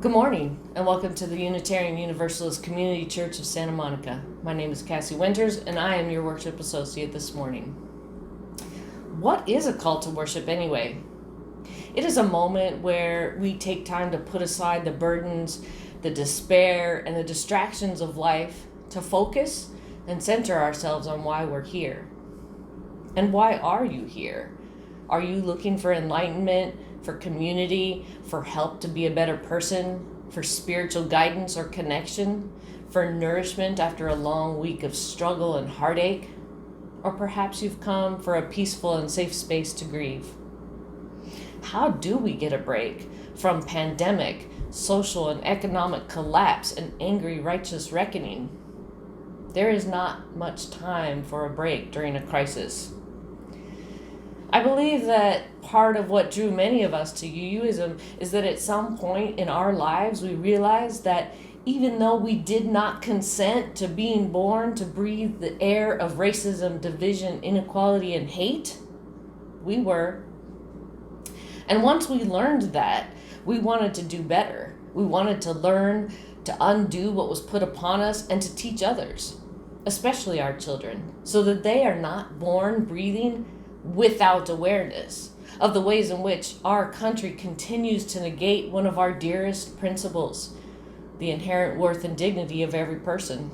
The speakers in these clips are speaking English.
Good morning, and welcome to the Unitarian Universalist Community Church of Santa Monica. My name is Cassie Winters, and I am your worship associate this morning. What is a call to worship anyway? It is a moment where we take time to put aside the burdens, the despair, and the distractions of life to focus and center ourselves on why we're here. And why are you here? Are you looking for enlightenment, for community, for help to be a better person, for spiritual guidance or connection, for nourishment after a long week of struggle and heartache? Or perhaps you've come for a peaceful and safe space to grieve. How do we get a break from pandemic, social and economic collapse, and angry righteous reckoning? There is not much time for a break during a crisis. I believe that part of what drew many of us to UUSM is that at some point in our lives we realized that even though we did not consent to being born to breathe the air of racism, division, inequality, and hate, we were. And once we learned that, we wanted to do better. We wanted to learn to undo what was put upon us and to teach others, especially our children, so that they are not born breathing without awareness of the ways in which our country continues to negate one of our dearest principles, the inherent worth and dignity of every person.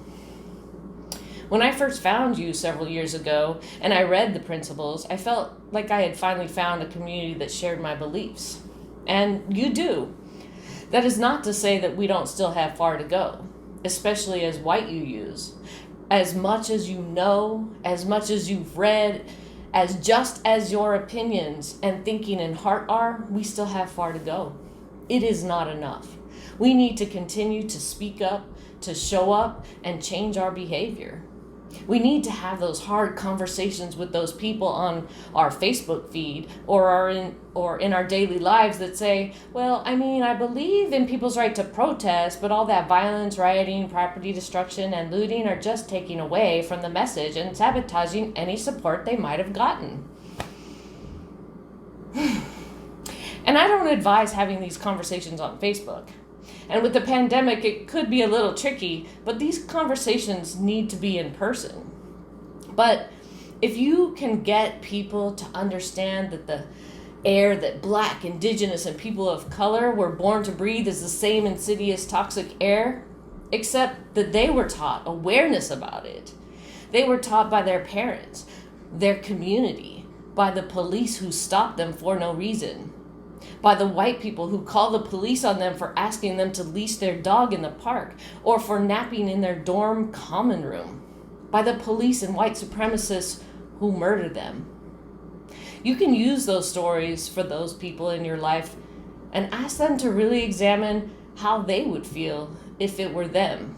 When I first found you several years ago and I read the principles, I felt like I had finally found a community that shared my beliefs. And you do. That is not to say that we don't still have far to go, especially as white UUs. As much as you know, as much as you've read, as just as your opinions and thinking and heart are, we still have far to go. It is not enough. We need to continue to speak up, to show up, and change our behavior. We need to have those hard conversations with those people on our Facebook feed or in our daily lives that say, well, I believe in people's right to protest, but all that violence, rioting, property destruction, and looting are just taking away from the message and sabotaging any support they might have gotten. And I don't advise having these conversations on Facebook. And with the pandemic, it could be a little tricky, but these conversations need to be in person. But if you can get people to understand that the air that Black, Indigenous, and people of color were born to breathe is the same insidious toxic air, except that they were taught awareness about it. They were taught by their parents, their community, by the police who stopped them for no reason, by the white people who call the police on them for asking them to leash their dog in the park or for napping in their dorm common room, by the police and white supremacists who murder them. You can use those stories for those people in your life and ask them to really examine how they would feel if it were them.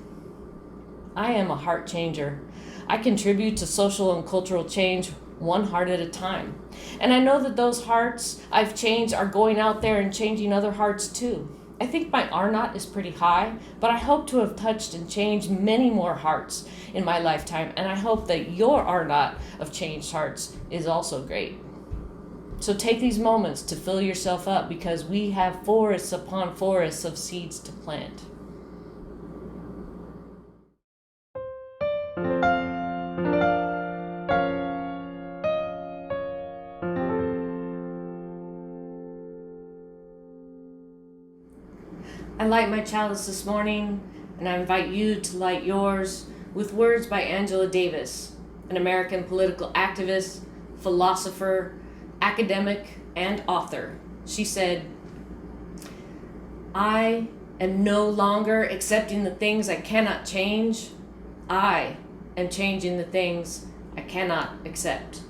I am a heart changer. I contribute to social and cultural change one heart at a time. And I know that those hearts I've changed are going out there and changing other hearts too. I think my R naught is pretty high, but I hope to have touched and changed many more hearts in my lifetime, and I hope that your R naught of changed hearts is also great. So take these moments to fill yourself up, because we have forests upon forests of seeds to plant. I light my chalice this morning, and I invite you to light yours with words by Angela Davis, an American political activist, philosopher, academic, and author. She said, I am no longer accepting the things I cannot change. I am changing the things I cannot accept.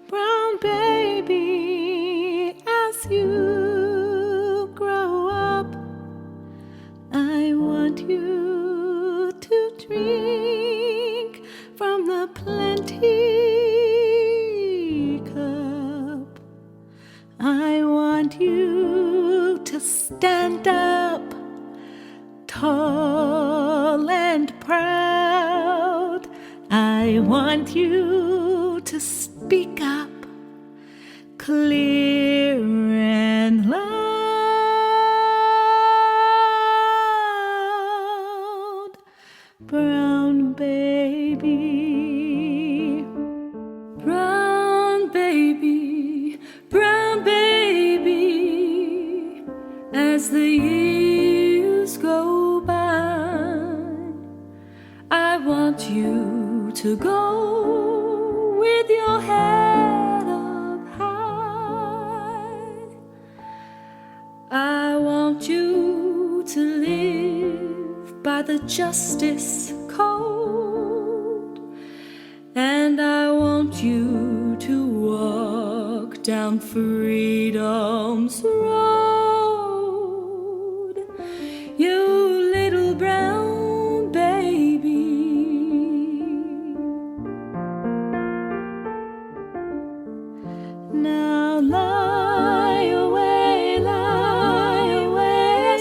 Brown baby, as you I want you to stand up, tall and proud. I want you to speak up, clear and loud. Brown baby, brown baby, brown baby. As the years go by, I want you to go with your head up high. I want you to live by the justice code, and I want you to walk down freedom's road. You little brown baby. Now lie away,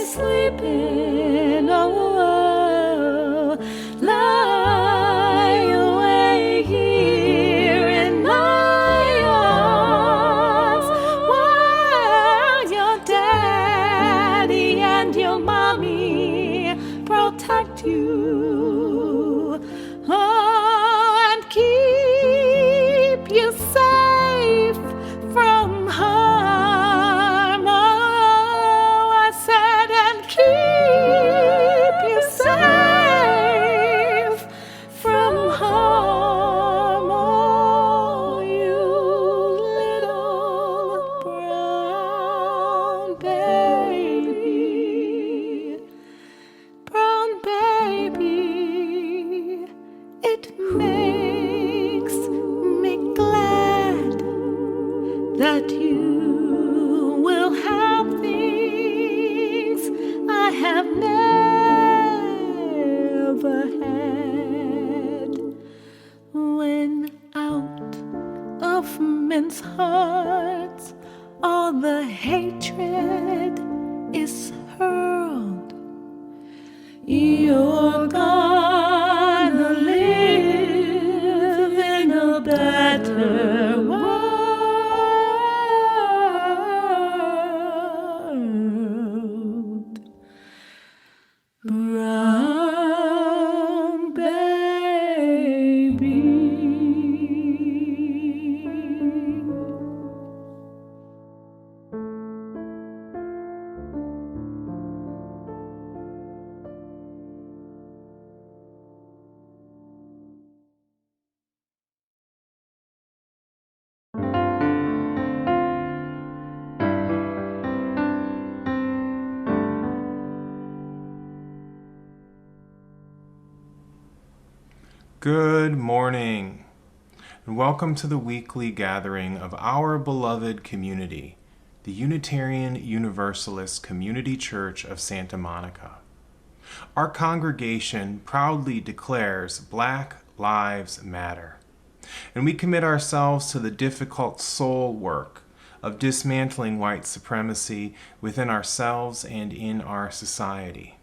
sleeping. Oh, lie away here in my arms, while your daddy and your mommy protect you, and keep you safe from harm. Oh, I said, and keep you safe from harm. Oh, you little brown baby, brown baby. It makes me glad that you will have things I have never had. When out of men's hearts all the hatred is hurled, you're gonna live in a better world. Brown baby. Good morning, and welcome to the weekly gathering of our beloved community, the Unitarian Universalist Community Church of Santa Monica. Our congregation proudly declares Black Lives Matter, and we commit ourselves to the difficult soul work of dismantling white supremacy within ourselves and in our society.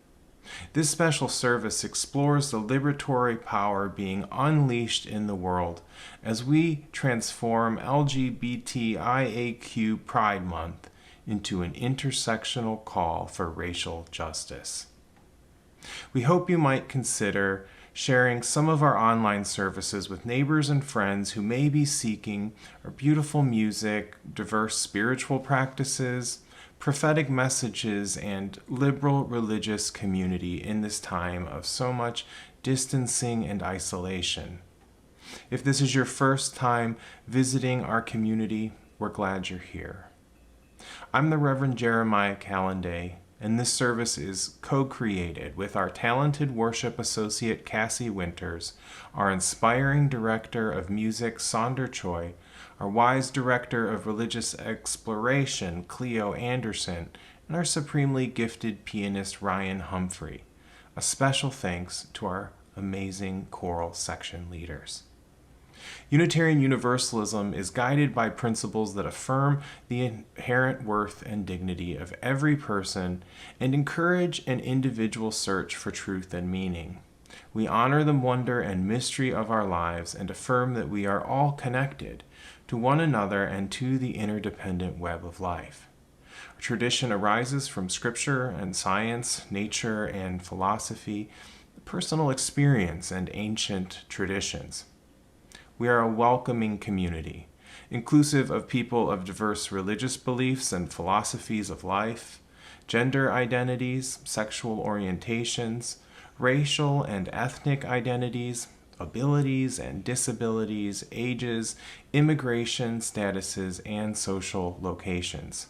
This special service explores the liberatory power being unleashed in the world as we transform LGBTIAQ Pride Month into an intersectional call for racial justice. We hope you might consider sharing some of our online services with neighbors and friends who may be seeking our beautiful music, diverse spiritual practices, prophetic messages, and liberal religious community in this time of so much distancing and isolation. If this is your first time visiting our community, we're glad you're here. I'm the Rev Jeremiah Kalendae, and this service is co-created with our talented worship associate Cassie Winters, our inspiring director of music Sonder Choi, our wise director of religious exploration Cleo Anderson, and our supremely gifted pianist Ryan Humphrey. A special thanks to our amazing choral section leaders. Unitarian Universalism is guided by principles that affirm the inherent worth and dignity of every person and encourage an individual search for truth and meaning. We honor the wonder and mystery of our lives and affirm that we are all connected to one another and to the interdependent web of life. Our tradition arises from scripture and science, nature and philosophy, personal experience and ancient traditions. We are a welcoming community, inclusive of people of diverse religious beliefs and philosophies of life, gender identities, sexual orientations, racial and ethnic identities, abilities and disabilities, ages, immigration statuses, and social locations.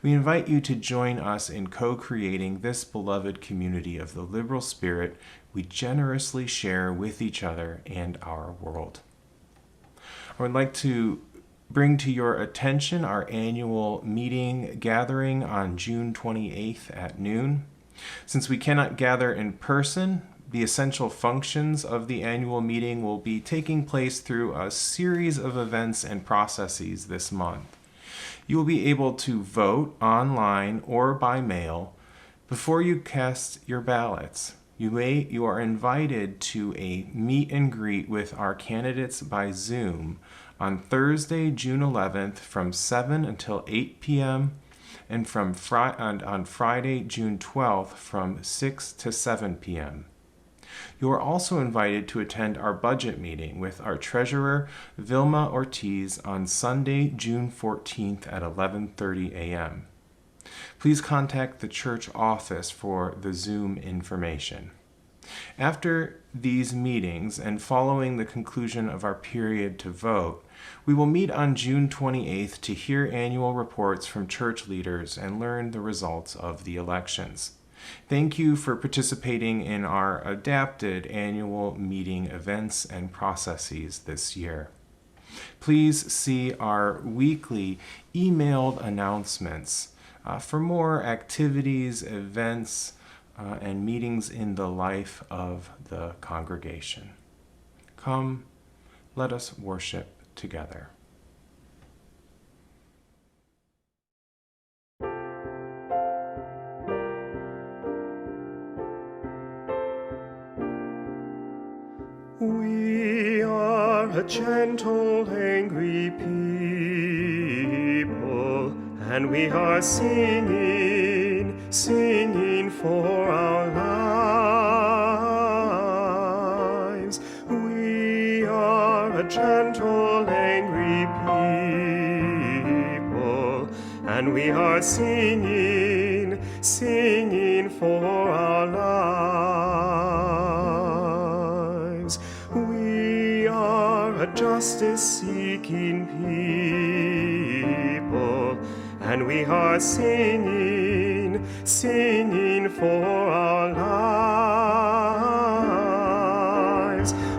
We invite you to join us in co-creating this beloved community of the liberal spirit we generously share with each other and our world. I would like to bring to your attention our annual meeting gathering on June 28th at noon. Since we cannot gather in person, the essential functions of the annual meeting will be taking place through a series of events and processes this month. You will be able to vote online or by mail before you cast your ballots. You are invited to a meet and greet with our candidates by Zoom on Thursday, June 11th from 7 until 8 p.m. and on Friday, June 12th from 6 to 7 p.m. You are also invited to attend our budget meeting with our treasurer, Vilma Ortiz, on Sunday, June 14th at 11:30 a.m. Please contact the church office for the Zoom information. After these meetings and following the conclusion of our period to vote, we will meet on June 28th to hear annual reports from church leaders and learn the results of the elections. Thank you for participating in our adapted annual meeting events and processes this year. Please see our weekly emailed announcements for more activities, events, and meetings in the life of the congregation. Come, let us worship together. We are a gentle, angry people, and we are singing for our lives. We are a gentle, angry people, and we are singing for our lives. We are a justice-seeking people, and we are singing for our lives.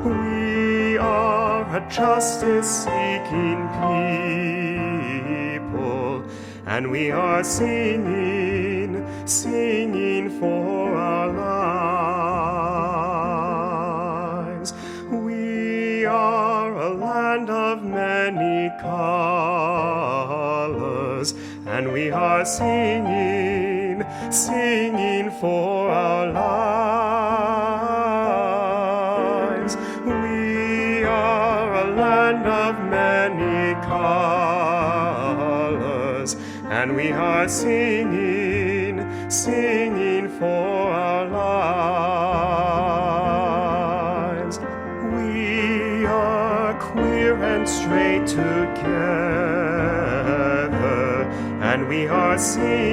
We are a justice-seeking people, and we are singing for our lives. We are a land of many colors, and we are singing for our lives. We are a land of many colors, and we are singing for our lives. We are queer and straight together, and we are singing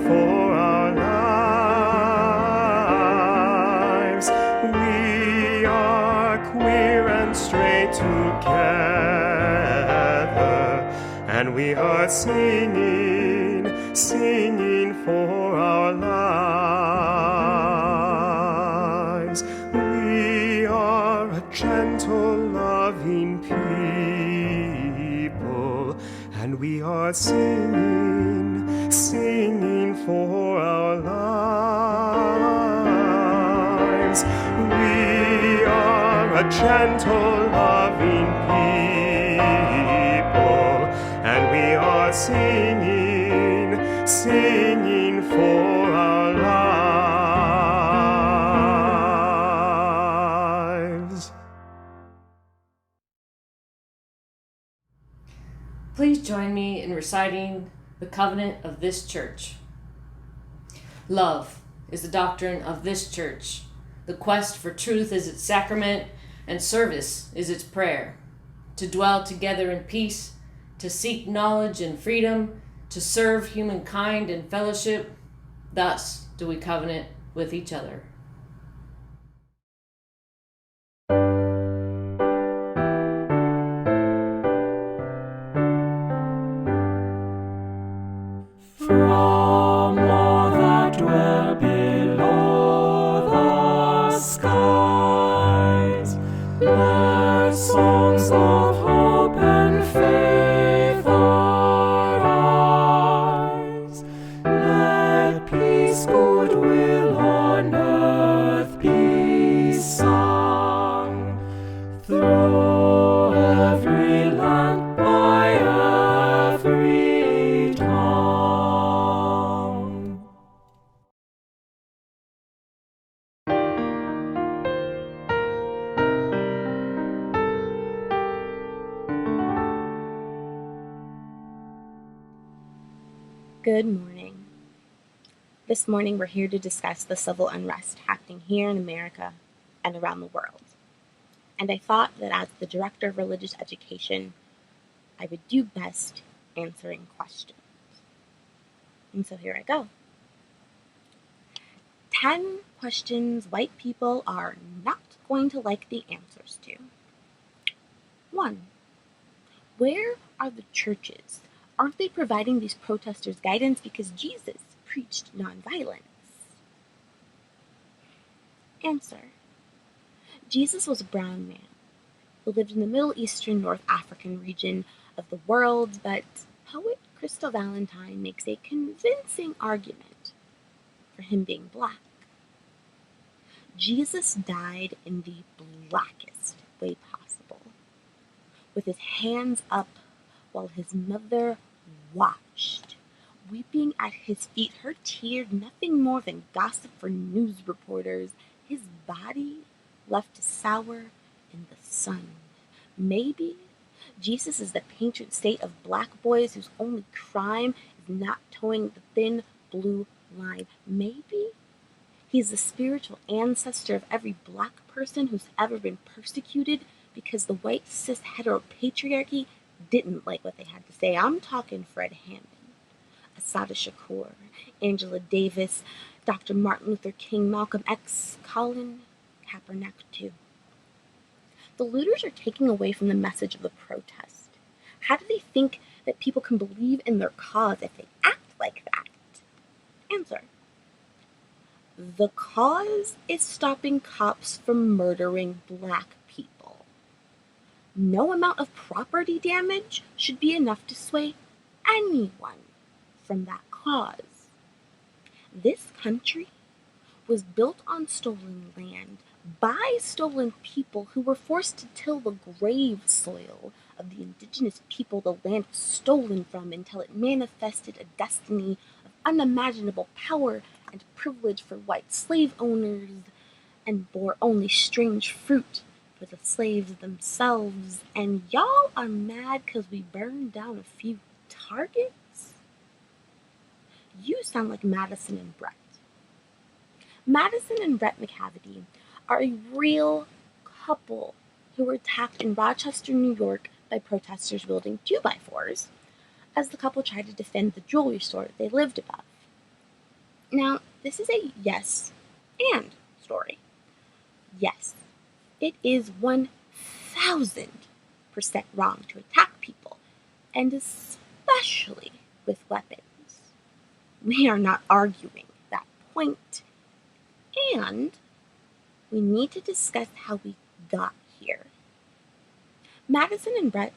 for our lives. We are queer and straight together, and we are singing for our lives. We are a gentle, loving people, and we are singing for our lives. We are are a gentle, loving people, and we are singing for our lives. Please join me in reciting the covenant of this church. Love is the doctrine of this church. The quest for truth is its sacrament, and service is its prayer. To dwell together in peace, to seek knowledge and freedom, to serve humankind in fellowship, thus do we covenant with each other. From all that dwell below the skies, let songs of hope and faith arise. Let peace, goodwill on earth be sung through every land by every tongue. Good morning. This morning we're here to discuss the civil unrest happening here in America and around the world. And I thought that as the Director of Religious Education, I would do best answering questions. And so here I go. 10 questions white people are not going to like the answers to. 1. Where are the churches? Aren't they providing these protesters guidance because Jesus preached nonviolence? Answer. Jesus was a brown man who lived in the Middle Eastern North African region of the world, but poet Crystal Valentine makes a convincing argument for him being black. Jesus died in the blackest way possible, with his hands up while his mother watched, weeping at his feet, her tears nothing more than gossip for news reporters, his body left to sour in the sun. Maybe Jesus is the patron saint of black boys whose only crime is not towing the thin blue line. Maybe he's the spiritual ancestor of every black person who's ever been persecuted because the white cis heteropatriarchy didn't like what they had to say. I'm talking Fred Hammond, Assata Shakur, Angela Davis, Dr. Martin Luther King, Malcolm X, Colin Kaepernick too. The looters are taking away from the message of the protest. How do they think that people can believe in their cause if they act like that? Answer. The cause is stopping cops from murdering black people. No amount of property damage should be enough to sway anyone from that cause. This country was built on stolen land by stolen people who were forced to till the grave soil of the indigenous people the land was stolen from until it manifested a destiny of unimaginable power and privilege for white slave owners and bore only strange fruit for the slaves themselves. And y'all are mad because we burned down a few targets? You sound like Madison and Brett. Madison and Brett McCavity are a real couple who were attacked in Rochester, New York by protesters wielding 2x4s as the couple tried to defend the jewelry store they lived above. Now, this is a yes and story. Yes, it is 1000% wrong to attack people, and especially with weapons. We are not arguing that point. And we need to discuss how we got here. Madison and Brett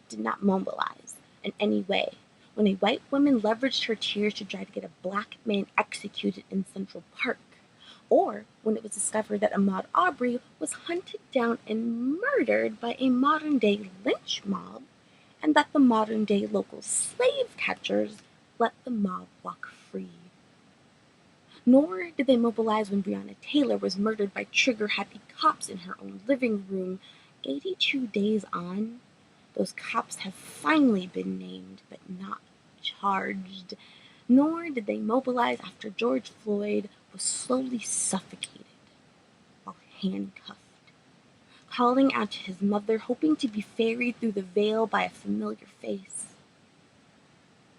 did not mobilize in any way when a white woman leveraged her tears to try to get a black man executed in Central Park. or when it was discovered that Ahmaud Arbery was hunted down and murdered by a modern-day lynch mob, and that the modern-day local slave catchers let the mob walk free. Nor did they mobilize when Breonna Taylor was murdered by trigger-happy cops in her own living room. 82 days on, those cops have finally been named, but not charged. Nor did they mobilize after George Floyd was slowly suffocated while handcuffed, calling out to his mother, hoping to be ferried through the veil by a familiar face.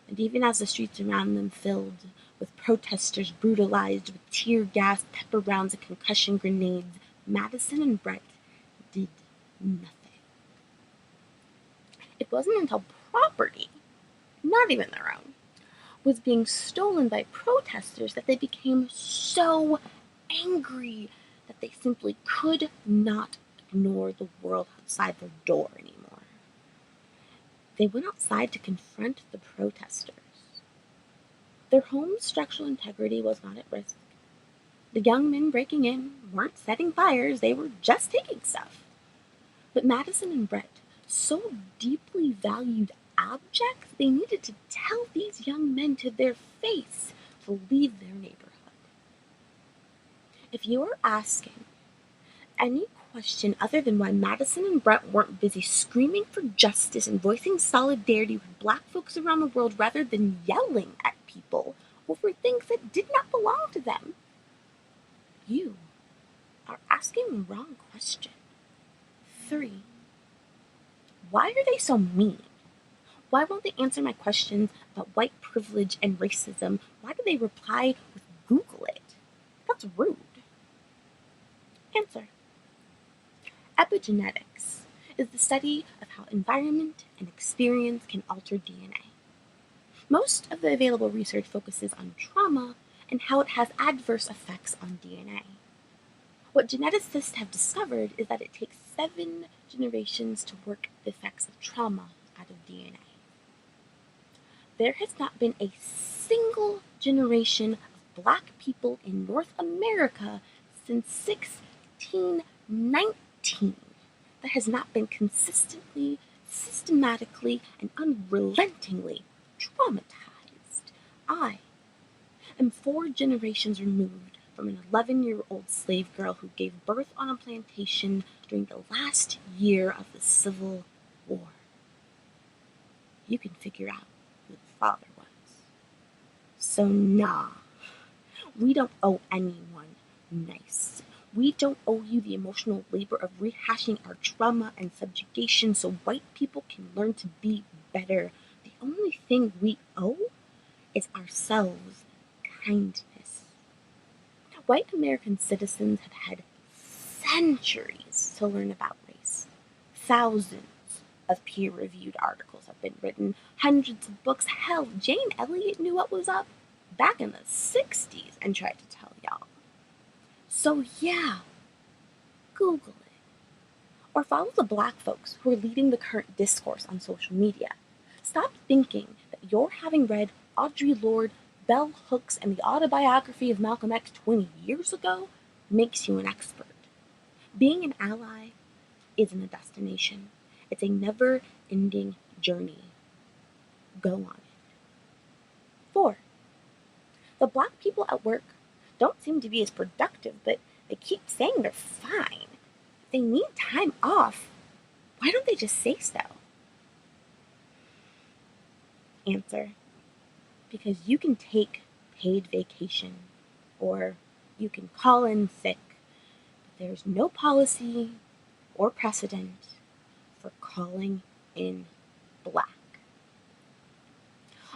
And even as the streets around them filled with protesters brutalized with tear gas, pepper rounds, and concussion grenades, Madison and Brett did nothing. It wasn't until property, not even their own, was being stolen by protesters that they became so angry that they simply could not ignore the world outside their door anymore. They went outside to confront the protesters. Their home's structural integrity was not at risk. The young men breaking in weren't setting fires, they were just taking stuff. But Madison and Brett so deeply valued objects, they needed to tell these young men to their face to leave their neighborhood. If you are asking any question other than why Madison and Brett weren't busy screaming for justice and voicing solidarity with black folks around the world rather than yelling at people over things that did not belong to them, you are asking the wrong question. 3. Why are they so mean? Why won't they answer my questions about white privilege and racism? Why do they reply with Google it? That's rude. Answer. Epigenetics is the study of how environment and experience can alter DNA. Most of the available research focuses on trauma and how it has adverse effects on DNA. What geneticists have discovered is that it takes 7 generations to work the effects of trauma out of DNA. There has not been a single generation of black people in North America since 1619 that has not been consistently, systematically, and unrelentingly traumatized. I am 4 generations removed from an 11-year-old slave girl who gave birth on a plantation during the last year of the Civil War. You can figure out who the father was. So nah, we don't owe anyone nice. We don't owe you the emotional labor of rehashing our trauma and subjugation so white people can learn to be better. The only thing we owe is ourselves kindness. White American citizens have had centuries to learn about race. Thousands of peer-reviewed articles have been written, hundreds of books. Hell, Jane Elliott knew what was up back in the 60s and tried to tell y'all. So yeah, Google it. Or follow the black folks who are leading the current discourse on social media. Stop thinking that your having read Audre Lorde, Bell Hooks, and the autobiography of Malcolm X 20 years ago makes you an expert. Being an ally isn't a destination. It's a never-ending journey. Go on it. 4. The black people at work don't seem to be as productive, but they keep saying they're fine. If they need time off, why don't they just say so? Answer. Because you can take paid vacation, or you can call in sick, but there's no policy or precedent for calling in black.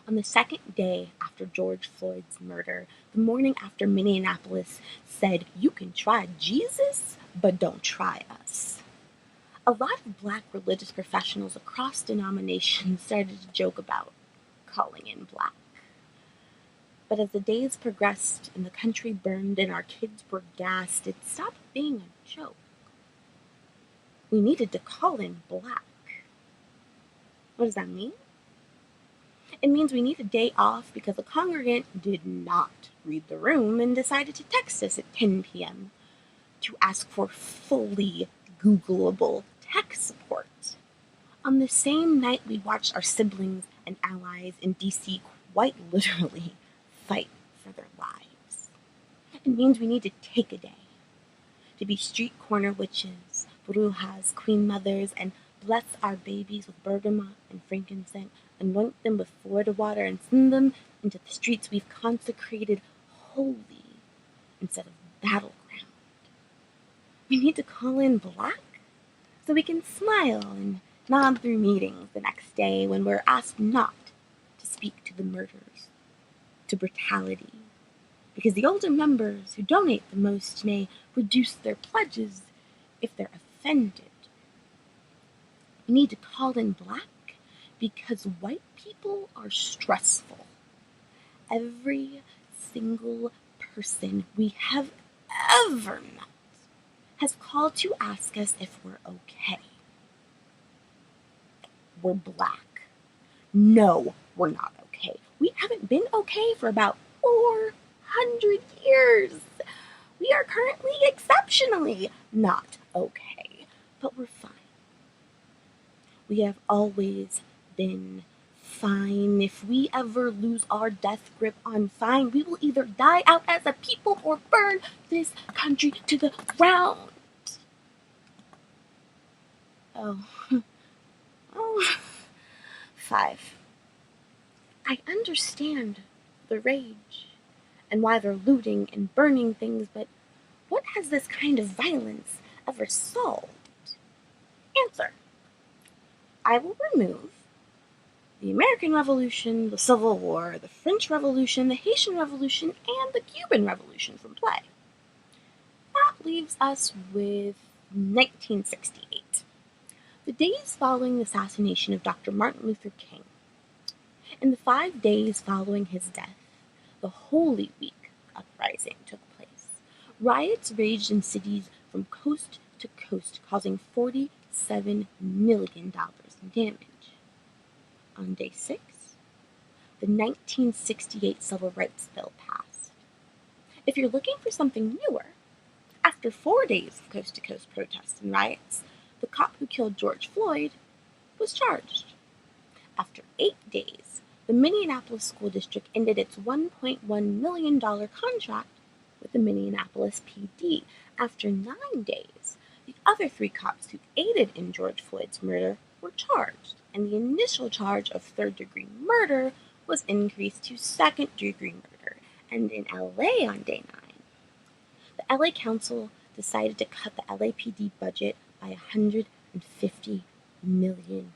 On the second day after George Floyd's murder, the morning after Minneapolis said, "You can try Jesus, but don't try us," a lot of black religious professionals across denominations started to joke about calling in black. But as the days progressed and the country burned and our kids were gassed, it stopped being a joke. We needed to call in black. What does that mean? It means we need a day off because a congregant did not read the room and decided to text us at 10 p.m. to ask for fully Googleable tech support. On the same night, we watched our siblings and allies in DC quite literally fight for their lives. It means we need to take a day to be street corner witches, brujas, queen mothers, and bless our babies with bergamot and frankincense, anoint them with Florida water, and send them into the streets we've consecrated holy instead of battleground. We need to call in black so we can smile and nod through meetings the next day when we're asked not to speak to the murders, to brutality, because the older members who donate the most may reduce their pledges if they're offended. We need to call in black because white people are stressful. Every single person we have ever met has called to ask us if we're okay. We're black. No, we're not okay. We haven't been okay for about 400 years. We are currently exceptionally not okay, but we're fine. We have always been fine. If we ever lose our death grip on fine, we will either die out as a people or burn this country to the ground. Oh, 5. I understand the rage and why they're looting and burning things, but what has this kind of violence ever solved? Answer. I will remove the American Revolution, the Civil War, the French Revolution, the Haitian Revolution, and the Cuban Revolution from play. That leaves us with 1968, the days following the assassination of Dr. Martin Luther King. In the 5 days following his death, the Holy Week uprising took place. Riots raged in cities from coast to coast, causing $47 million in damage. On day 6, the 1968 Civil Rights Bill passed. If you're looking for something newer, after 4 days of coast-to-coast protests and riots, the cop who killed George Floyd was charged. After 8 days, the Minneapolis School District ended its $1.1 million contract with the Minneapolis PD. After 9 days, the other 3 cops who aided in George Floyd's murder were charged, and the initial charge of third-degree murder was increased to second-degree murder. And in LA on day 9, the LA Council decided to cut the LAPD budget by $150 million.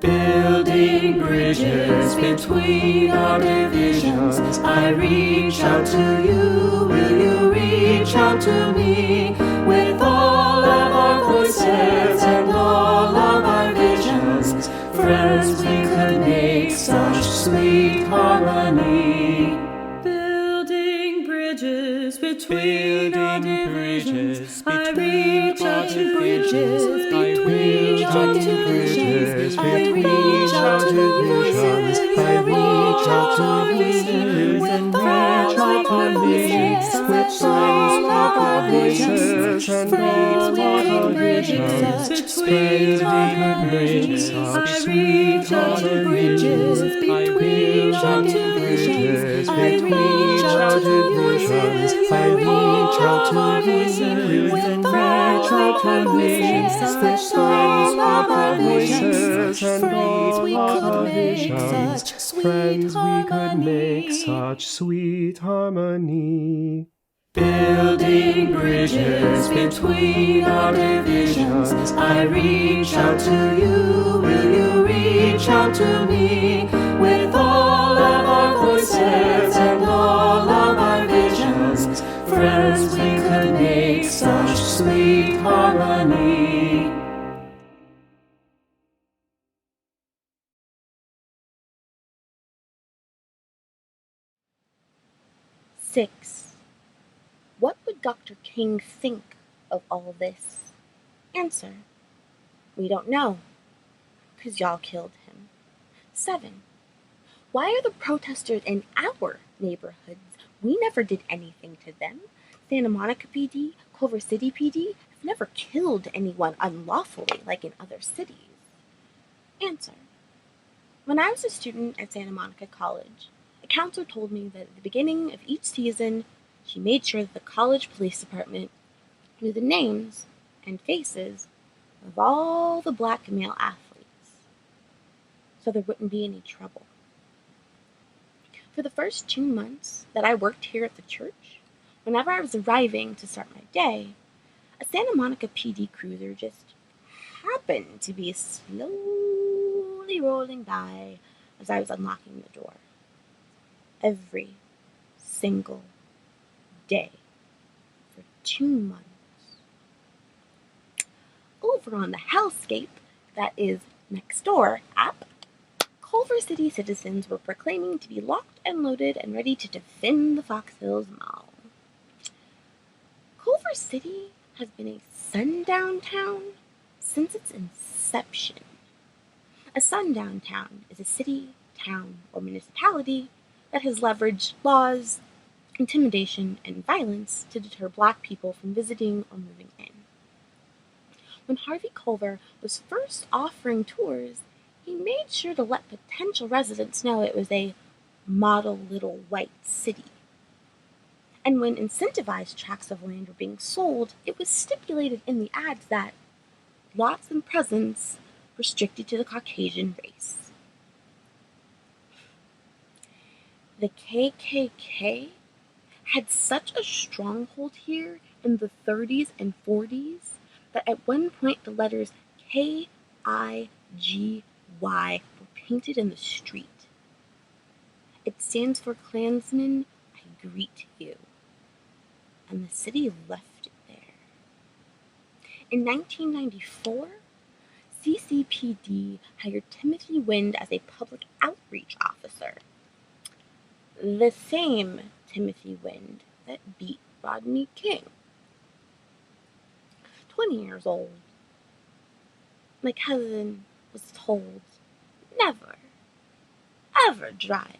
Building bridges between our divisions. I reach out to you, will you reach out to me? With all of our voices and all of our visions, friends, we could make such sweet harmony. Building bridges between our divisions. I reach out to bridges between our divisions. I reach out to visions. I reach out to visions. With all of our voices, with all of our visions, friends, we bridges between our divisions. I reach out to bridges between our divisions. I reach out to visions. I reach out to visions. With all of our voices, with all of our visions, friends, we could make such sweet harmony. Such sweet harmony. Building bridges between our divisions. I reach out to you, will you reach out to me? With all of our voices and all of our visions, friends, we could make such sweet harmony. Six. What would Dr. King think of all this? Answer: we don't know, 'cause y'all killed him. 7. Why are the protesters in our neighborhoods? We never did anything to them. Santa Monica PD, Culver City PD have never killed anyone unlawfully like in other cities. Answer: when I was a student at Santa Monica College, a counselor told me that at the beginning of each season, she made sure that the college police department knew the names and faces of all the black male athletes, so there wouldn't be any trouble. For the first 2 months that I worked here at the church, whenever I was arriving to start my day, a Santa Monica PD cruiser just happened to be slowly rolling by as I was unlocking the door. Every single day for 2 months. Over on the Hellscape, that is next door app, Culver City citizens were proclaiming to be locked and loaded and ready to defend the Fox Hills Mall. Culver City has been a sundown town since its inception. A sundown town is a city, town, or municipality that has leveraged laws, intimidation, and violence to deter black people from visiting or moving in. When Harvey Culver was first offering tours, he made sure to let potential residents know it was a model little white city. And when incentivized tracts of land were being sold, it was stipulated in the ads that lots and presents restricted to the Caucasian race. The KKK had such a stronghold here in the 30s and 40s that at one point the letters KIGY were painted in the street. It stands for Klansmen, I greet you. And the city left it there. In 1994, CCPD hired Timothy Wind as a public outreach officer. The same Timothy Wind that beat Rodney King. 20 years old. My cousin was told never, ever drive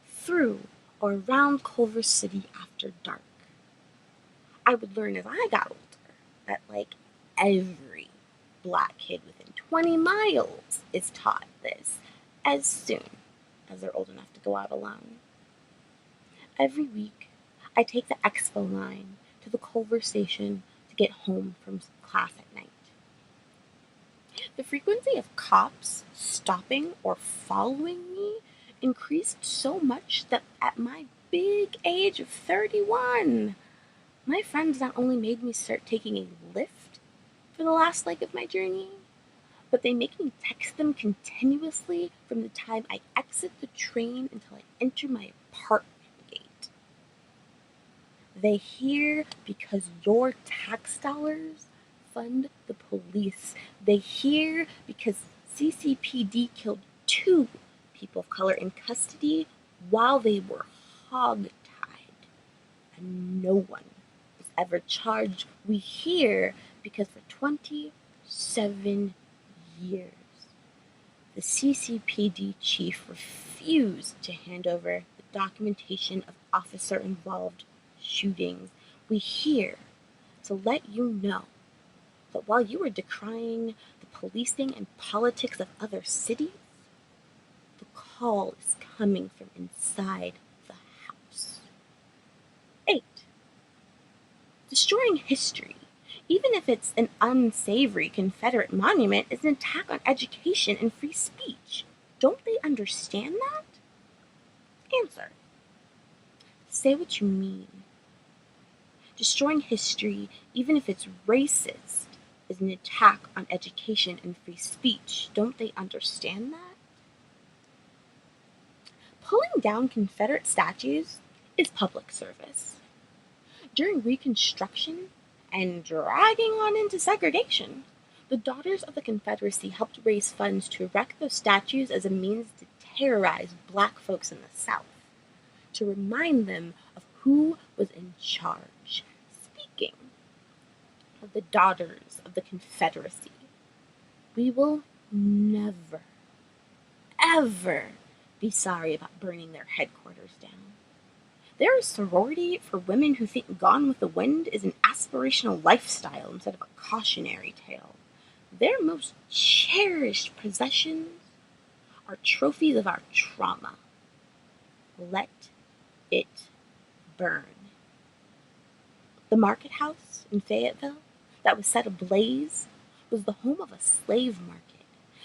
through or around Culver City after dark. I would learn as I got older that like every black kid within 20 miles is taught this as soon as they're old enough to go out alone. Every week, I take the expo line to the Culver station to get home from class at night. The frequency of cops stopping or following me increased so much that at my big age of 31, my friends not only made me start taking a lift for the last leg of my journey, but they make me text them continuously from the time I exit the train until I enter my apartment gate. They hear because your tax dollars fund the police. They hear because CCPD killed 2 people of color in custody while they were hog-tied, and no one was ever charged. We hear because for 27 years, the CCPD chief refused to hand over the documentation of officer-involved shootings. We hear to let you know that while you are decrying the policing and politics of other cities, the call is coming from inside the house. 8. Destroying history, even if it's an unsavory Confederate monument, is an attack on education and free speech. Don't they understand that? Answer. Say what you mean. Destroying history, even if it's racist, is an attack on education and free speech. Don't they understand that? Pulling down Confederate statues is public service. During Reconstruction and dragging on into segregation, the Daughters of the Confederacy helped raise funds to erect those statues as a means to terrorize black folks in the South, to remind them of who was in charge. Speaking of the daughters of the Confederacy. We will never, ever be sorry about burning their headquarters down. They're a sorority for women who think Gone with the Wind is an aspirational lifestyle instead of a cautionary tale. Their most cherished possessions are trophies of our trauma. Let it burn. The market house in Fayetteville that was set ablaze was the home of a slave market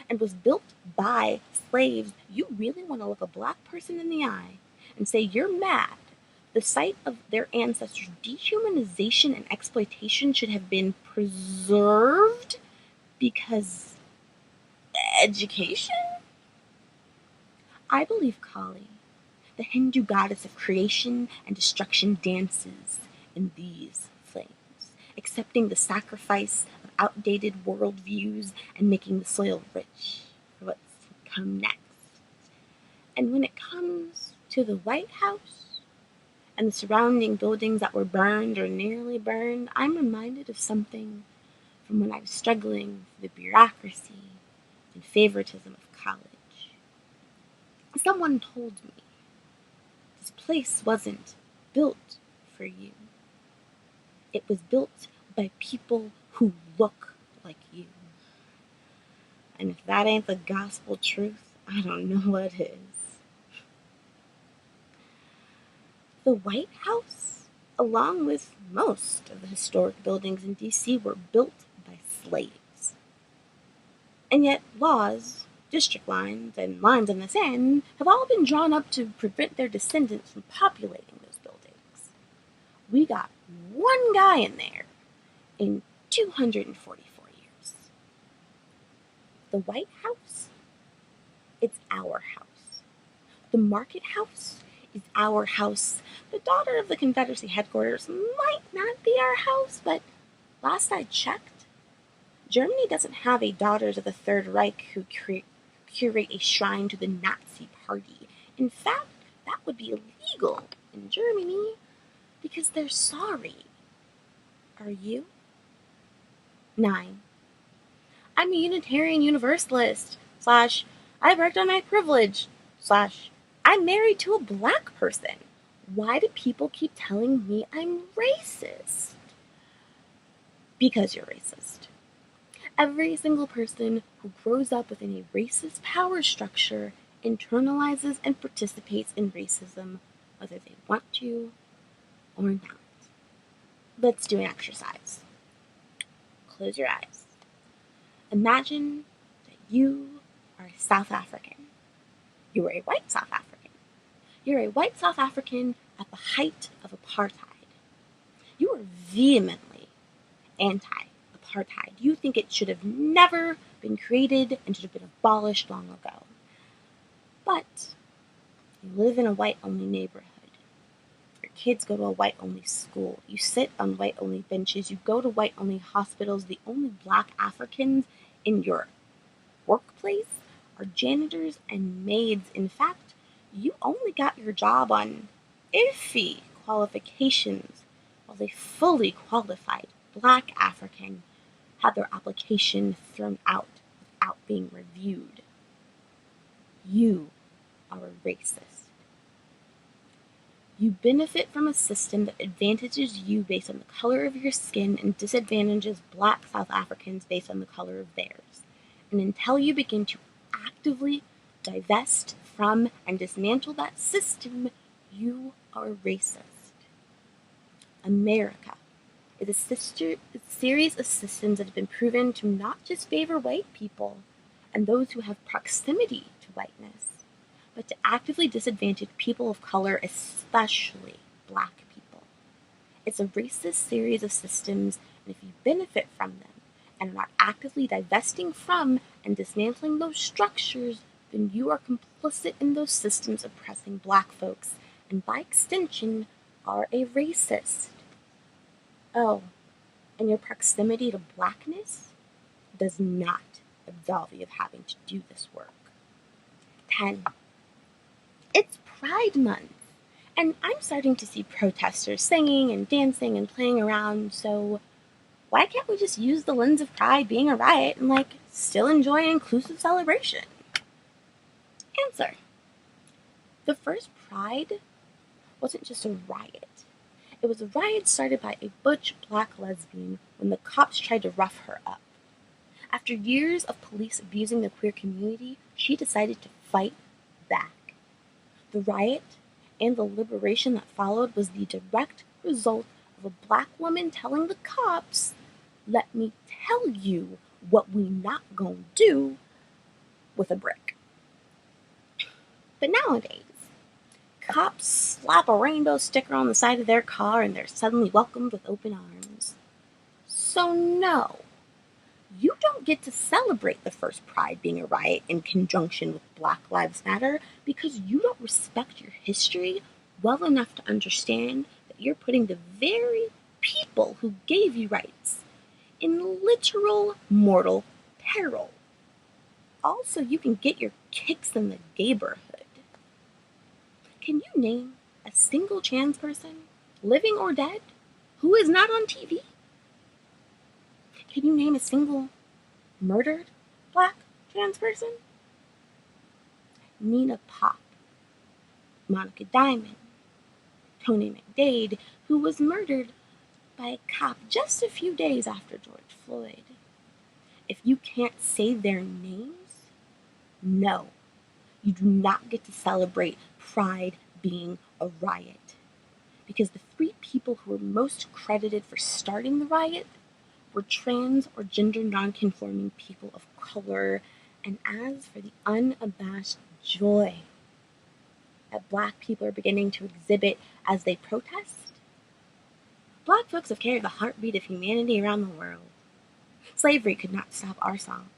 and was built by slaves. You really want to look a black person in the eye and say you're mad. The site of their ancestors' dehumanization and exploitation should have been preserved because education? I believe Kali, the Hindu goddess of creation and destruction, dances in these flames, accepting the sacrifice of outdated worldviews and making the soil rich for what's to come next. And when it comes to the White House and the surrounding buildings that were burned or nearly burned, I'm reminded of something from when I was struggling with the bureaucracy and favoritism of college. Someone told me this place wasn't built for you. It was built by people who look like you. And if that ain't the gospel truth, I don't know what is. The White House, along with most of the historic buildings in D.C., were built by slaves. And yet laws, district lines, and lines in the sand have all been drawn up to prevent their descendants from populating those buildings. We got one guy in there in 244 years. The White House, it's our house. The market house is our house. The daughter of the Confederacy headquarters might not be our house, but last I checked, Germany doesn't have a Daughters of the Third Reich who curate a shrine to the Nazi Party. In fact, that would be illegal in Germany because they're sorry. Are you? 9. I'm a Unitarian Universalist / I worked on my privilege / I'm married to a black person. Why do people keep telling me I'm racist? Because you're racist. Every single person who grows up within a racist power structure internalizes and participates in racism, whether they want to or not. Let's do an exercise. Close your eyes. Imagine that you are a South African. You are a white South African. You're a white South African at the height of apartheid. You are vehemently anti-apartheid. You think it should have never been created and should have been abolished long ago. But you live in a white-only neighborhood. Your kids go to a white-only school. You sit on white-only benches. You go to white-only hospitals. The only black Africans in your workplace are janitors and maids. In fact, you only got your job on iffy qualifications, while a fully qualified black African had their application thrown out without being reviewed. You are a racist. You benefit from a system that advantages you based on the color of your skin and disadvantages black South Africans based on the color of theirs. And until you begin to actively divest from and dismantle that system, you are racist. America is a series of systems that have been proven to not just favor white people and those who have proximity to whiteness, but to actively disadvantage people of color, especially black people. It's a racist series of systems, and if you benefit from them and are not actively divesting from and dismantling those structures, then you are complicit in those systems oppressing black folks, and by extension, are a racist. Oh, and your proximity to blackness does not absolve you of having to do this work. 10. It's Pride Month, and I'm starting to see protesters singing and dancing and playing around, so Why can't we just use the lens of pride being a riot and, still enjoy an inclusive celebration? Answer. The first Pride wasn't just a riot. It was a riot started by a butch black lesbian when the cops tried to rough her up. After years of police abusing the queer community, she decided to fight back. The riot and the liberation that followed was the direct result of a black woman telling the cops, "Let me tell you what we not gonna do," with a brick. But nowadays, cops slap a rainbow sticker on the side of their car and they're suddenly welcomed with open arms. So no, you don't get to celebrate the first Pride being a riot in conjunction with Black Lives Matter because you don't respect your history well enough to understand that you're putting the very people who gave you rights in literal mortal peril. Also, you can get your kicks in the gayborhood. Can you name a single trans person, living or dead, who is not on TV? Can you name a single murdered black trans person? Nina Pop, Monica Diamond, Tony McDade, who was murdered by a cop just a few days after George Floyd. If you can't say their names, no, you do not get to celebrate Pride being a riot. Because the three people who were most credited for starting the riot were trans or gender nonconforming people of color. And as for the unabashed joy that black people are beginning to exhibit as they protest, black folks have carried the heartbeat of humanity around the world. Slavery could not stop our song.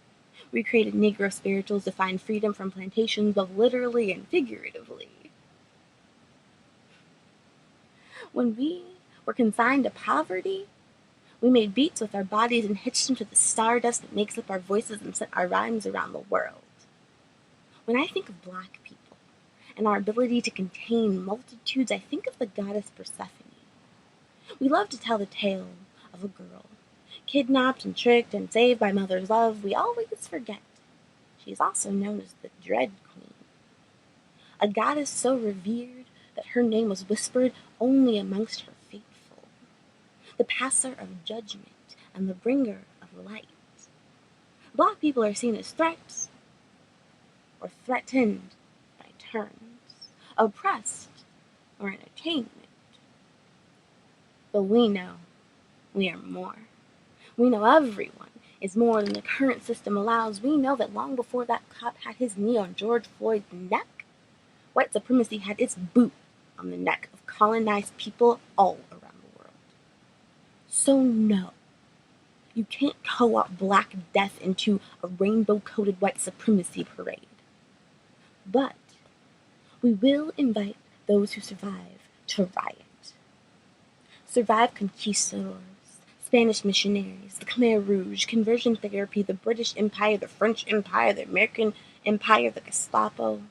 We created Negro spirituals to find freedom from plantations, both literally and figuratively. When we were consigned to poverty, we made beats with our bodies and hitched them to the stardust that makes up our voices and sent our rhymes around the world. When I think of black people and our ability to contain multitudes, I think of the goddess Persephone. We love to tell the tale of a girl kidnapped and tricked and saved by mother's love. We always forget she is also known as the Dread Queen, a goddess so revered that her name was whispered only amongst her faithful, the passer of judgment and the bringer of light. Black people are seen as threats or threatened by turns, oppressed or entertainment. But we know we are more. We know everyone is more than the current system allows. We know that long before that cop had his knee on George Floyd's neck, white supremacy had its boot on the neck of colonized people all around the world. So no, you can't co-opt Black Death into a rainbow-coated white supremacy parade. But we will invite those who survive to riot. Survive conquistadors, Spanish missionaries, the Khmer Rouge, conversion therapy, the British Empire, the French Empire, the American Empire, the Gestapo.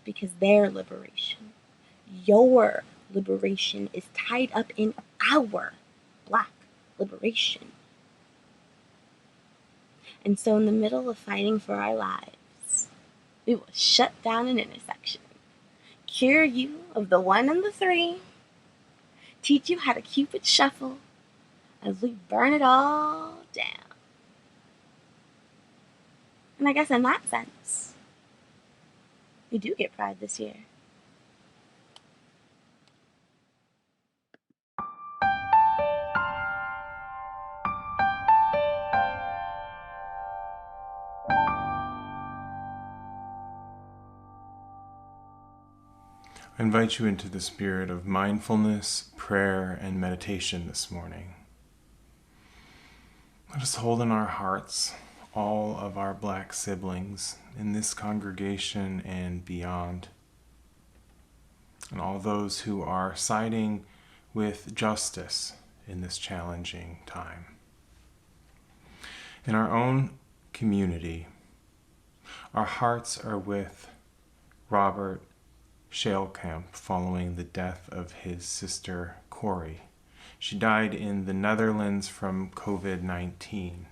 Because their liberation, your liberation, is tied up in our Black liberation. And so in the middle of fighting for our lives, we will shut down an intersection, cure you of the 1 and the 3, teach you how to Cupid shuffle as we burn it all down. And I guess in that sense, we do get Pride this year. I invite you into the spirit of mindfulness, prayer, and meditation this morning. Let us hold in our hearts all of our Black siblings in this congregation and beyond, and all those who are siding with justice in this challenging time. In our own community, our hearts are with Robert Shalekamp following the death of his sister Corey. She died in the Netherlands from COVID-19.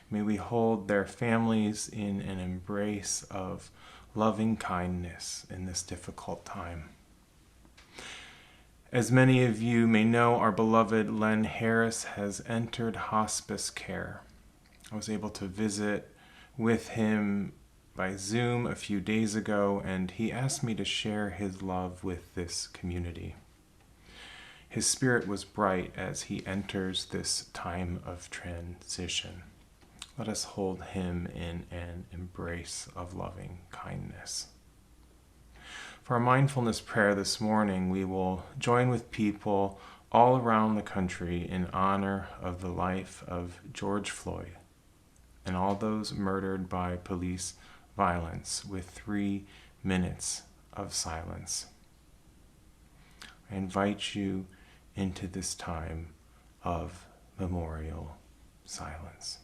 May we hold their families in an embrace of loving kindness in this difficult time. As many of you may know, our beloved Len Harris has entered hospice care. I was able to visit with him by Zoom a few days ago, and he asked me to share his love with this community. His spirit was bright as he enters this time of transition. Let us hold him in an embrace of loving kindness. For our mindfulness prayer this morning, we will join with people all around the country in honor of the life of George Floyd and all those murdered by police violence with 3 minutes of silence. I invite you into this time of memorial silence.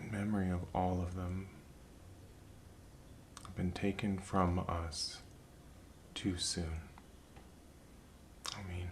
In memory of all of them have been taken from us too soon. Amen.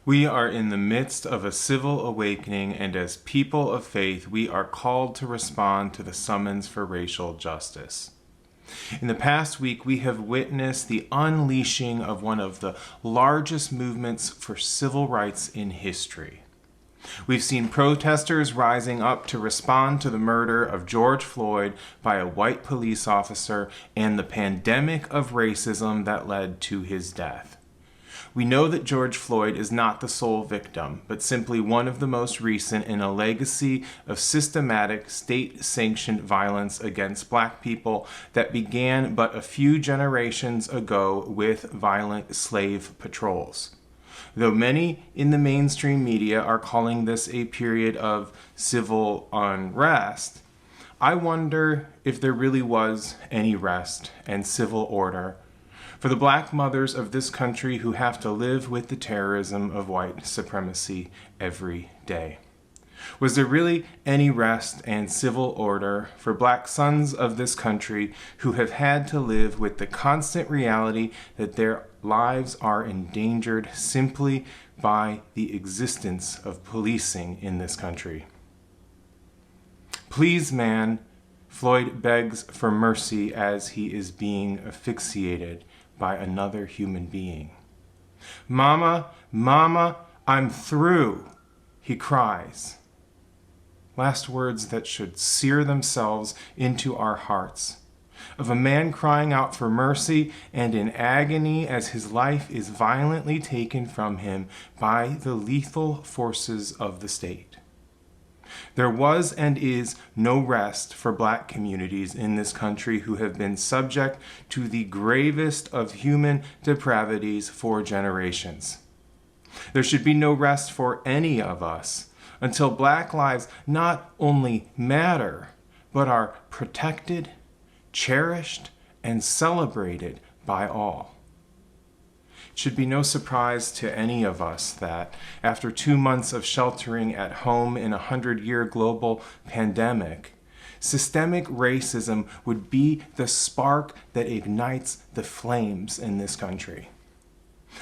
We are in the midst of a civil awakening, and as people of faith, we are called to respond to the summons for racial justice. In the past week, we have witnessed the unleashing of one of the largest movements for civil rights in history. We've seen protesters rising up to respond to the murder of George Floyd by a white police officer and the pandemic of racism that led to his death. We know that George Floyd is not the sole victim, but simply one of the most recent in a legacy of systematic state-sanctioned violence against Black people that began but a few generations ago with violent slave patrols. Though many in the mainstream media are calling this a period of civil unrest, I wonder if there really was any rest and civil order for the black mothers of this country who have to live with the terrorism of white supremacy every day. Was there really any rest and civil order for black sons of this country who have had to live with the constant reality that their lives are endangered simply by the existence of policing in this country? Please, man, Floyd begs for mercy as he is being asphyxiated by another human being. Mama, Mama, I'm through, he cries. Last words that should sear themselves into our hearts, of a man crying out for mercy and in agony as his life is violently taken from him by the lethal forces of the state. There was and is no rest for black communities in this country who have been subject to the gravest of human depravities for generations. There should be no rest for any of us until black lives not only matter, but are protected, cherished, and celebrated by all. It should be no surprise to any of us that after 2 months of sheltering at home in a 100-year global pandemic, systemic racism would be the spark that ignites the flames in this country.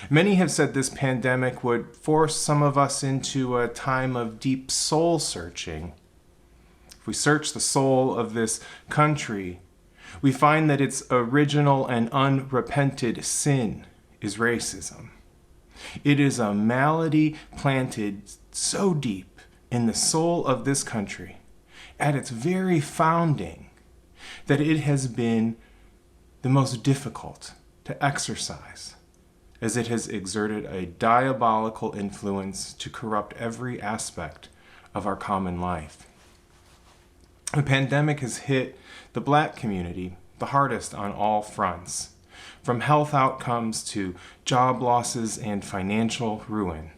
Many have said this pandemic would force some of us into a time of deep soul searching. If we search the soul of this country, we find that its original and unrepented sin is racism. It is a malady planted so deep in the soul of this country, at its very founding, that it has been the most difficult to exorcise, as it has exerted a diabolical influence to corrupt every aspect of our common life. The pandemic has hit the black community the hardest on all fronts, from health outcomes to job losses and financial ruin.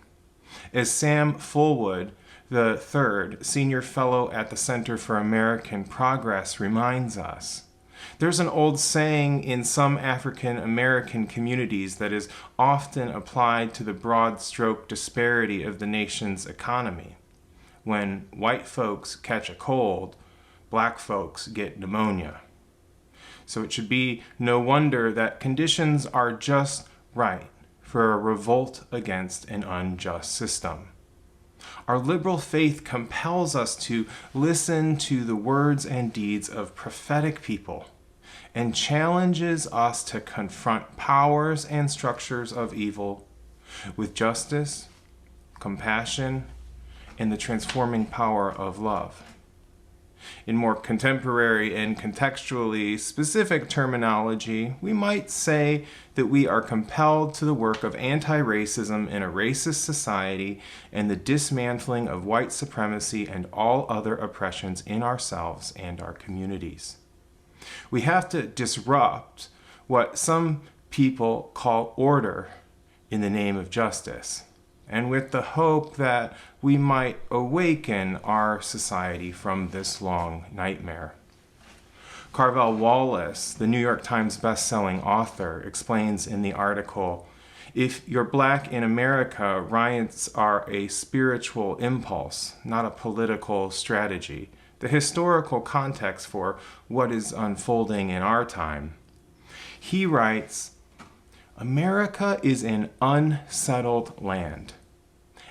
As Sam Fullwood, the third senior fellow at the Center for American Progress, reminds us, there's an old saying in some African American communities that is often applied to the broad stroke disparity of the nation's economy. When white folks catch a cold, black folks get pneumonia. So it should be no wonder that conditions are just right for a revolt against an unjust system. Our liberal faith compels us to listen to the words and deeds of prophetic people and challenges us to confront powers and structures of evil with justice, compassion, and the transforming power of love. In more contemporary and contextually specific terminology, we might say that we are compelled to the work of anti-racism in a racist society and the dismantling of white supremacy and all other oppressions in ourselves and our communities. We have to disrupt what some people call order in the name of justice, and with the hope that we might awaken our society from this long nightmare. Carvel Wallace, the New York Times best-selling author, explains in the article, "If you're black in America, riots are a spiritual impulse, not a political strategy. The historical context for what is unfolding in our time." He writes, "America is an unsettled land,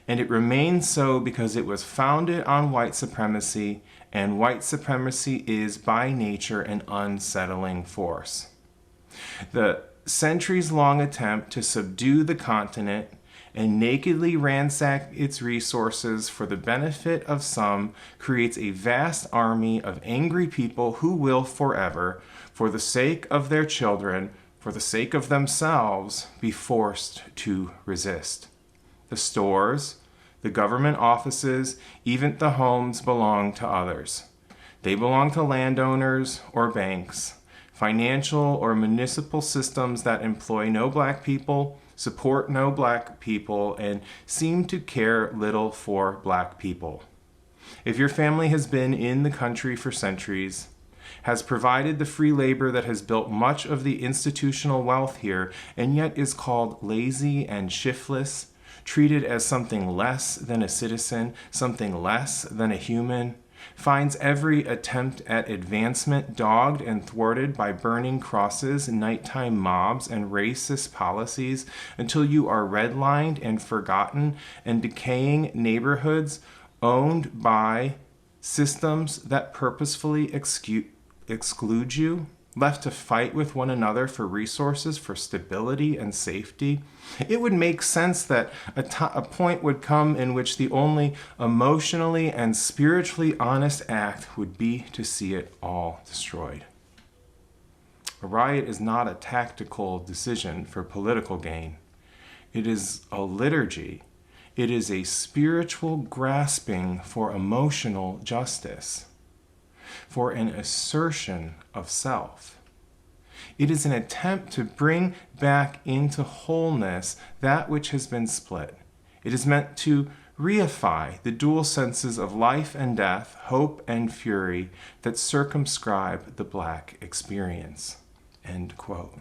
and it remains so because it was founded on white supremacy, and white supremacy is by nature an unsettling force. The centuries-long attempt to subdue the continent and nakedly ransack its resources for the benefit of some creates a vast army of angry people who will forever, for the sake of their children, for the sake of themselves, be forced to resist. The stores, the government offices, even the homes belong to others. They belong to landowners or banks, financial or municipal systems that employ no black people, support no black people, and seem to care little for black people. If your family has been in the country for centuries, has provided the free labor that has built much of the institutional wealth here, and yet is called lazy and shiftless, treated as something less than a citizen, something less than a human, finds every attempt at advancement dogged and thwarted by burning crosses, nighttime mobs, and racist policies until you are redlined and forgotten, and decaying neighborhoods owned by systems that purposefully exclude you, left to fight with one another for resources, for stability and safety. It would make sense that a point would come in which the only emotionally and spiritually honest act would be to see it all destroyed. A riot is not a tactical decision for political gain. It is a liturgy. It is a spiritual grasping for emotional justice, for an assertion of self. It is an attempt to bring back into wholeness that which has been split. It is meant to reify the dual senses of life and death, hope and fury that circumscribe the black experience. End quote.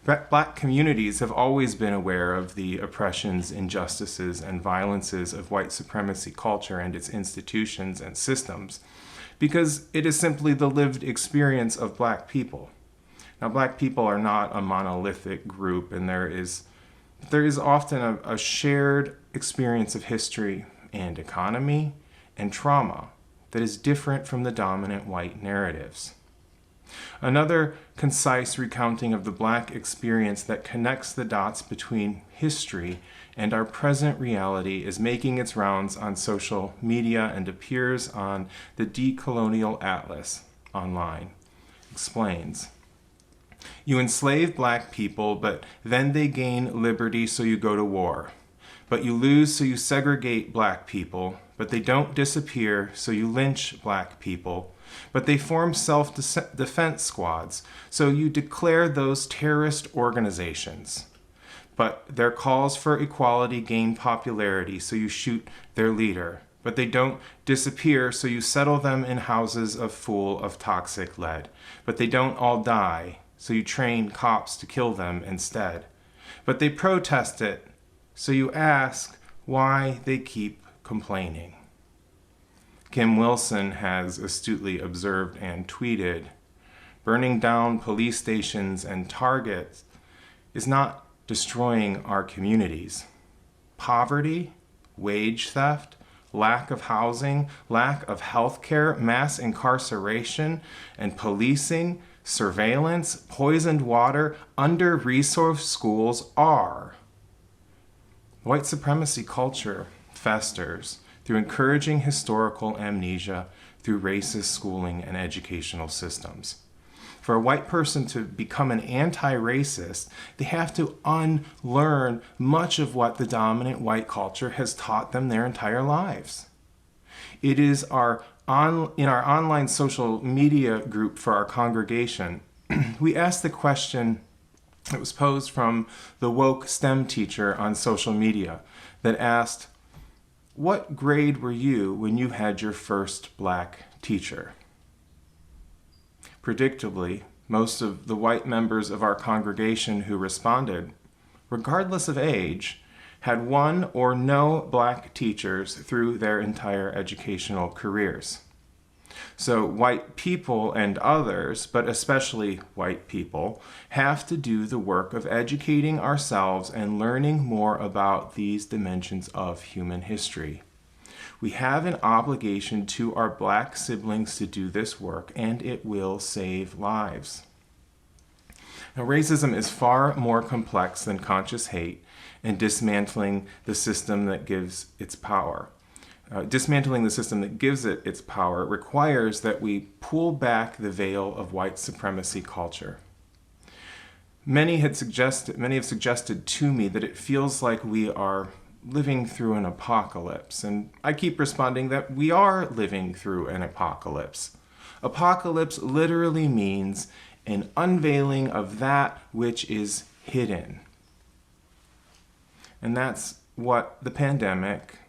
Black communities have always been aware of the oppressions, injustices, and violences of white supremacy culture and its institutions and systems, because it is simply the lived experience of black people. Now, black people are not a monolithic group, and there is often a shared experience of history and economy and trauma that is different from the dominant white narratives. Another concise recounting of the black experience that connects the dots between history and our present reality is making its rounds on social media and appears on the Decolonial Atlas online. Explains. You enslave black people, but then they gain liberty, so you go to war. But you lose, so you segregate black people, but they don't disappear, so you lynch black people. But they form self-defense squads, so you declare those terrorist organizations. But their calls for equality gain popularity, so you shoot their leader. But they don't disappear, so you settle them in houses full of toxic lead. But they don't all die, so you train cops to kill them instead. But they protest it, so you ask why they keep complaining. Kim Wilson has astutely observed and tweeted, burning down police stations and targets is not destroying our communities. Poverty, wage theft, lack of housing, lack of health care, mass incarceration, and policing, surveillance, poisoned water, under-resourced schools are. White supremacy culture festers through encouraging historical amnesia through racist schooling and educational systems. For a white person to become an anti-racist, they have to unlearn much of what the dominant white culture has taught them their entire lives. It is in our online social media group for our congregation, we asked the question that was posed from the woke STEM teacher on social media that asked, what grade were you when you had your first black teacher? Predictably, most of the white members of our congregation who responded, regardless of age, had one or no black teachers through their entire educational careers. So white people and others, but especially white people, have to do the work of educating ourselves and learning more about these dimensions of human history. We have an obligation to our black siblings to do this work, and it will save lives. Now, racism is far more complex than conscious hate and dismantling the system that gives its power. Dismantling the system that gives it its power requires that we pull back the veil of white supremacy culture. Many have suggested to me that it feels like we are living through an apocalypse, and I keep responding that we are living through an apocalypse. Apocalypse literally means an unveiling of that which is hidden. And that's what the pandemic,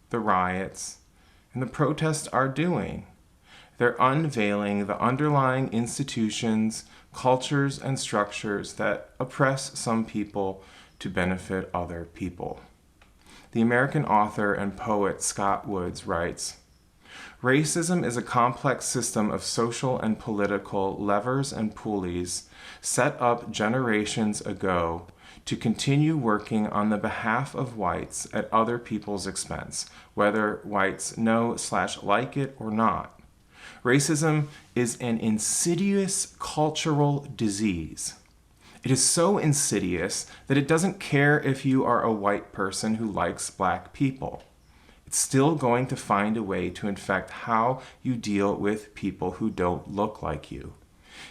the riots, and the protests are doing. They're unveiling the underlying institutions, cultures, and structures that oppress some people to benefit other people. The American author and poet Scott Woods writes, "Racism is a complex system of social and political levers and pulleys set up generations ago to continue working on the behalf of whites at other people's expense, whether whites know/like it or not. Racism is an insidious cultural disease. It is so insidious that it doesn't care if you are a white person who likes black people. It's still going to find a way to infect how you deal with people who don't look like you.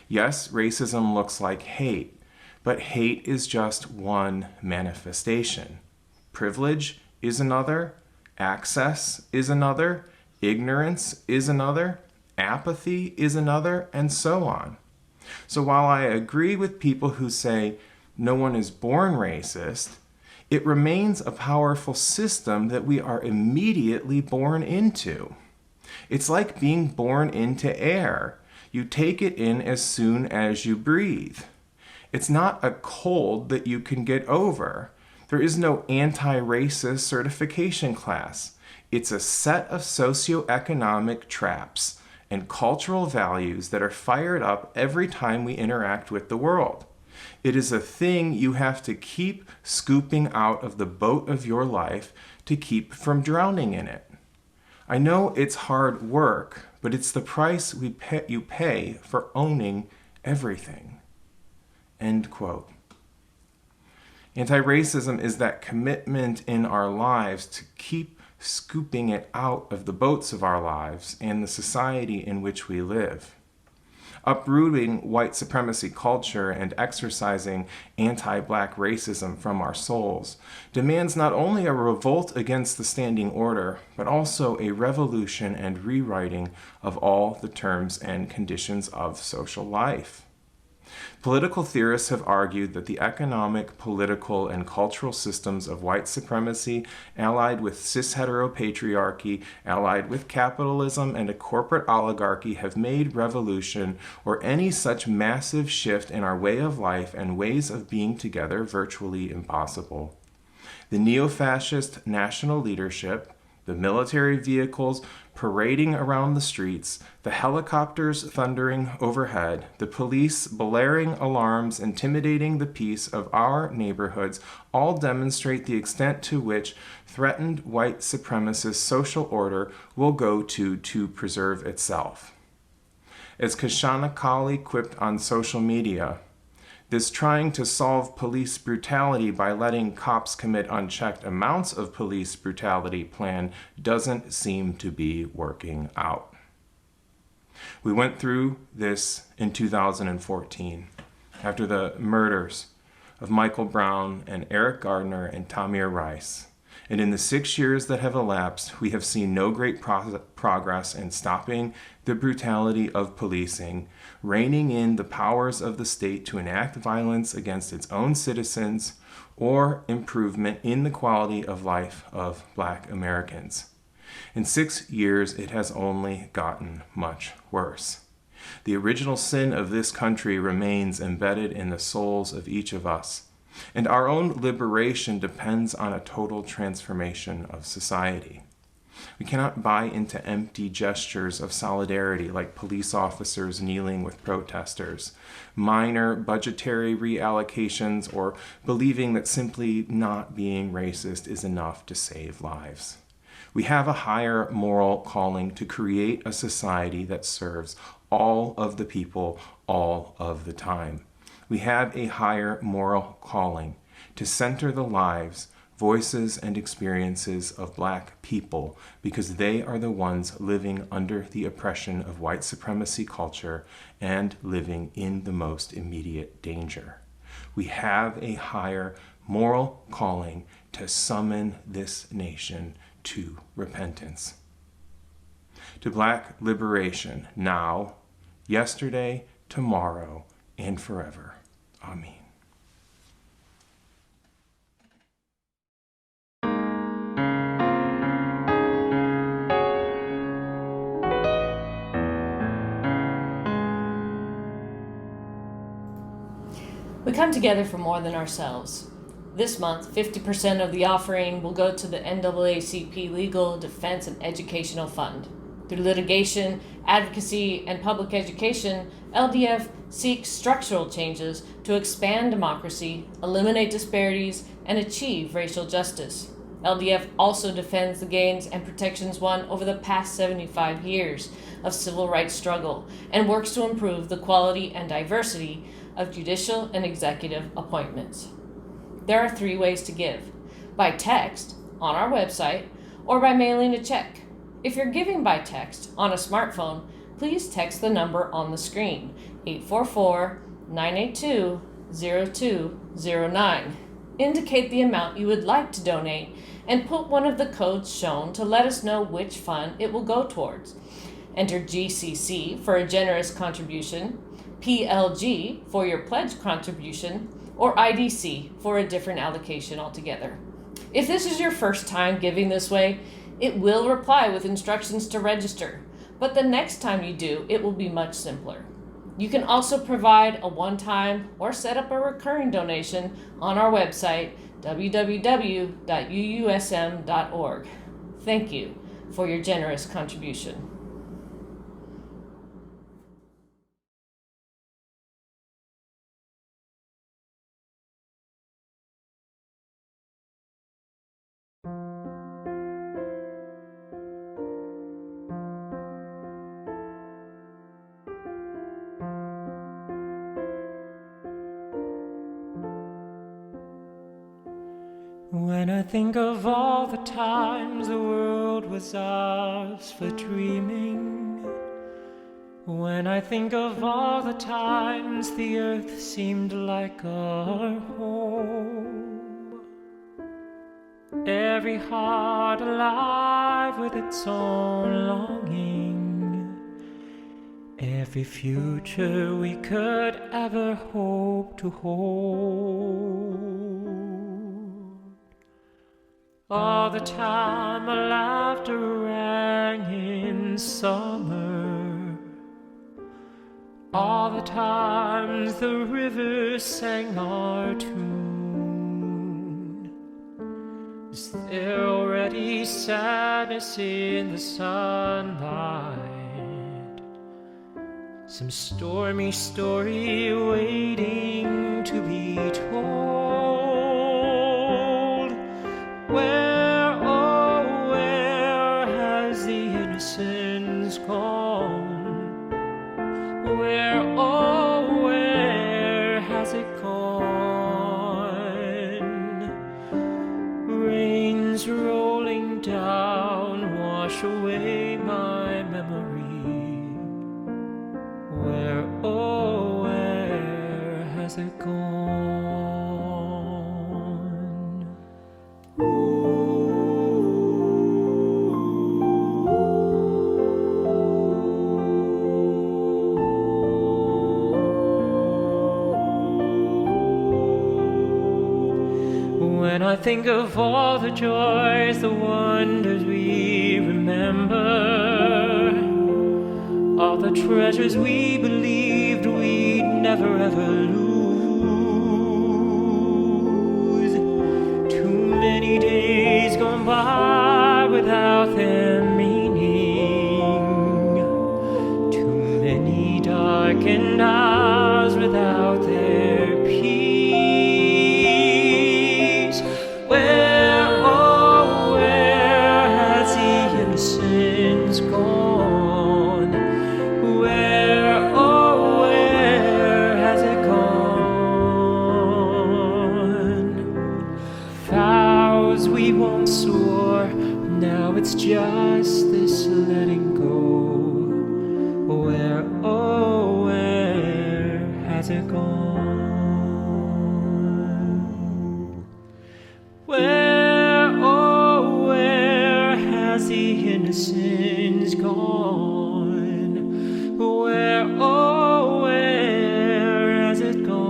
Yes, racism looks like hate, but hate is just one manifestation. Privilege is another, access is another, ignorance is another, apathy is another, and so on. So while I agree with people who say no one is born racist, it remains a powerful system that we are immediately born into. It's like being born into air. You take it in as soon as you breathe. It's not a cold that you can get over. There is no anti-racist certification class. It's a set of socioeconomic traps and cultural values that are fired up every time we interact with the world. It is a thing you have to keep scooping out of the boat of your life to keep from drowning in it. I know it's hard work, but it's the price you pay for owning everything." End quote. Anti-racism is that commitment in our lives to keep scooping it out of the boats of our lives and the society in which we live. Uprooting white supremacy culture and exercising anti-black racism from our souls demands not only a revolt against the standing order, but also a revolution and rewriting of all the terms and conditions of social life. Political theorists have argued that the economic, political, and cultural systems of white supremacy, allied with cis-heteropatriarchy, allied with capitalism and a corporate oligarchy, have made revolution or any such massive shift in our way of life and ways of being together virtually impossible. The neo-fascist national leadership, the military vehicles parading around the streets, the helicopters thundering overhead, the police blaring alarms intimidating the peace of our neighborhoods all demonstrate the extent to which threatened white supremacist social order will go to preserve itself. As Kashana Kali quipped on social media, this trying to solve police brutality by letting cops commit unchecked amounts of police brutality plan doesn't seem to be working out. We went through this in 2014 after the murders of Michael Brown and Eric Gardner and Tamir Rice. And in the 6 years that have elapsed, we have seen no great progress in stopping the brutality of policing, reining in the powers of the state to enact violence against its own citizens, or improvement in the quality of life of Black Americans. In 6 years, it has only gotten much worse. The original sin of this country remains embedded in the souls of each of us. And our own liberation depends on a total transformation of society. We cannot buy into empty gestures of solidarity like police officers kneeling with protesters, minor budgetary reallocations, or believing that simply not being racist is enough to save lives. We have a higher moral calling to create a society that serves all of the people all of the time. We have a higher moral calling to center the lives, voices, and experiences of Black people because they are the ones living under the oppression of white supremacy culture and living in the most immediate danger. We have a higher moral calling to summon this nation to repentance, to Black liberation now, yesterday, tomorrow, and forever. Amen. come together for more than ourselves. This month, 50% of the offering will go to the NAACP Legal, Defense, and Educational Fund. Through litigation, advocacy, and public education, LDF seeks structural changes to expand democracy, eliminate disparities, and achieve racial justice. LDF also defends the gains and protections won over the past 75 years of civil rights struggle and works to improve the quality and diversity of judicial and executive appointments. There are 3 ways to give: by text, on our website, or by mailing a check. If you're giving by text on a smartphone, please text the number on the screen, 844-982-0209. Indicate the amount you would like to donate and put one of the codes shown to let us know which fund it will go towards. Enter GCC for a generous contribution, PLG for your pledge contribution, or IDC for a different allocation altogether. If this is your first time giving this way, it will reply with instructions to register, but the next time you do, it will be much simpler. You can also provide a one-time or set up a recurring donation on our website, www.uusm.org. Thank you for your generous contribution. When I think of all the times the world was ours for dreaming, when I think of all the times the earth seemed like our home, every heart alive with its own longing, every future we could ever hope to hold. All the time our laughter rang in summer, all the times the river sang our tune. Is there already sadness in the sunlight? Some stormy story waiting to be told? Where, oh, where has the innocence gone? Where, oh, where has it gone? Rains rolling down wash away my memory. Where, oh, where has it gone? When I think of all the joys, the wonders we remember, all the treasures we believed we'd never ever lose, too many days gone by without their meaning, too many darkened hours without their peace. Where, oh, where has the innocence gone? Where, oh, where has it gone? Vows we once swore, now it's just this letting go. Where, oh, where has it gone? Where, oh, where has the innocence gone? Where, oh, where has it gone?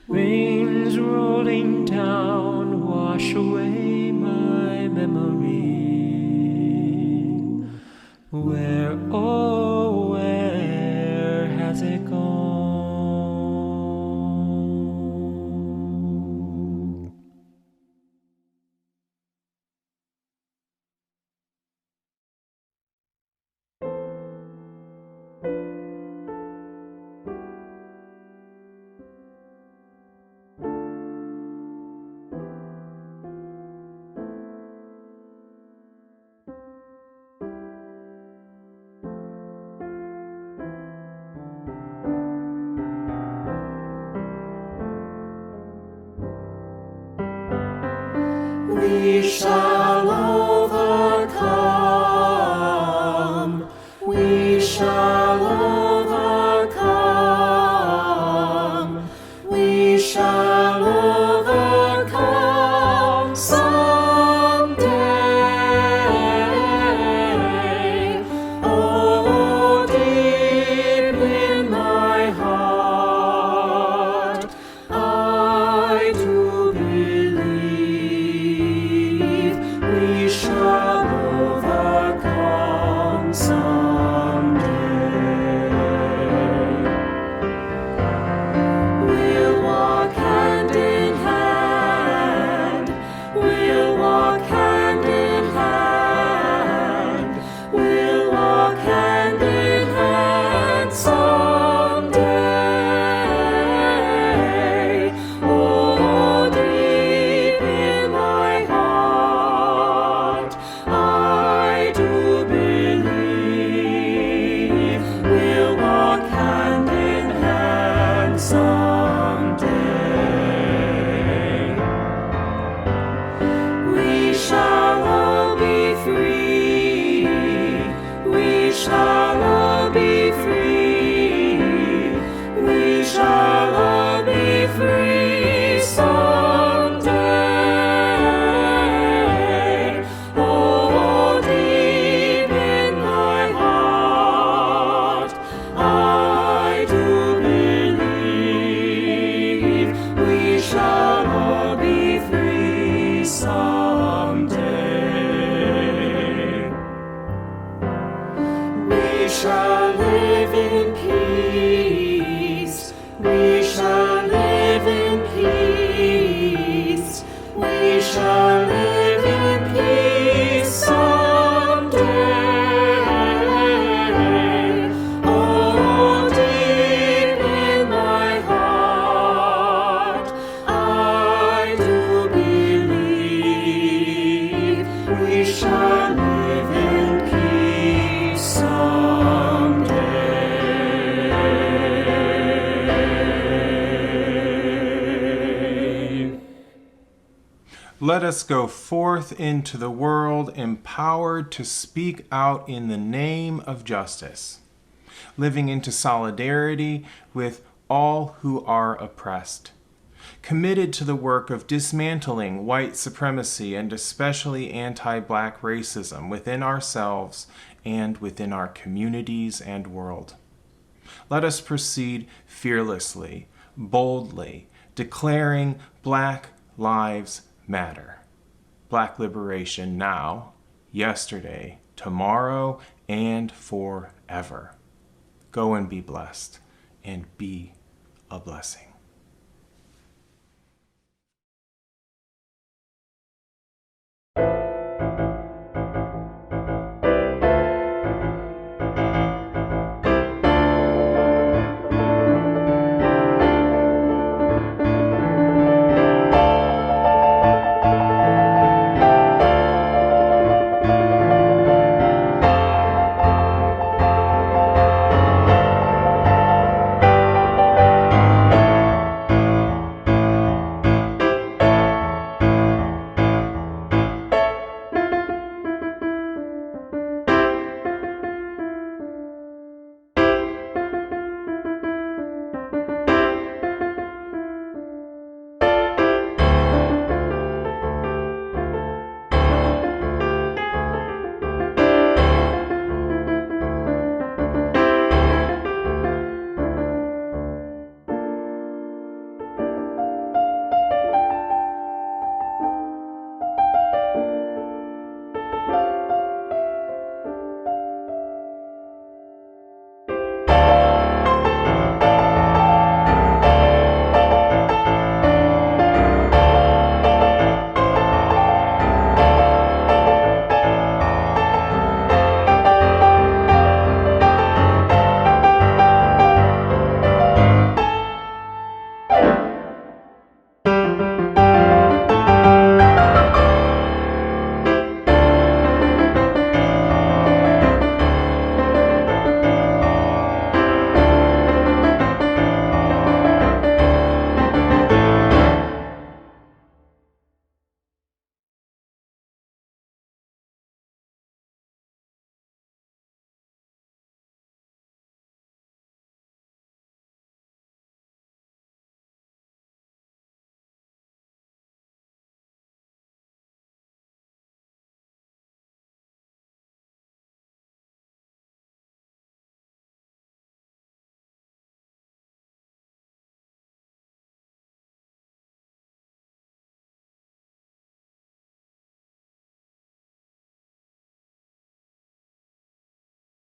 Rains rolling down wash away my memory. Where, oh, where has it gone? We shall overcome. We shall overcome. We shall overcome someday. Oh, deep in my heart, I do believe we shall overcome someday. We'll walk hand in hand. We'll walk hand in hand. We'll walk hand in hand someday. Oh, deep in my heart, I do believe we'll walk hand in hand someday. We shall all be free. We shall all be free. We shall all be free someday. Oh, deep in my heart, I do believe we shall all be free someday. We shall live in peace. We shall live in peace. We shall live in peace someday. Oh, deep in my heart, I do believe we shall live in peace someday. Let us go forth into the world empowered to speak out in the name of justice, living into solidarity with all who are oppressed, committed to the work of dismantling white supremacy and especially anti-Black racism within ourselves and within our communities and world. Let us proceed fearlessly, boldly, declaring Black Lives Matter. Black liberation now, yesterday, tomorrow, and forever. Go and be blessed, and be a blessing.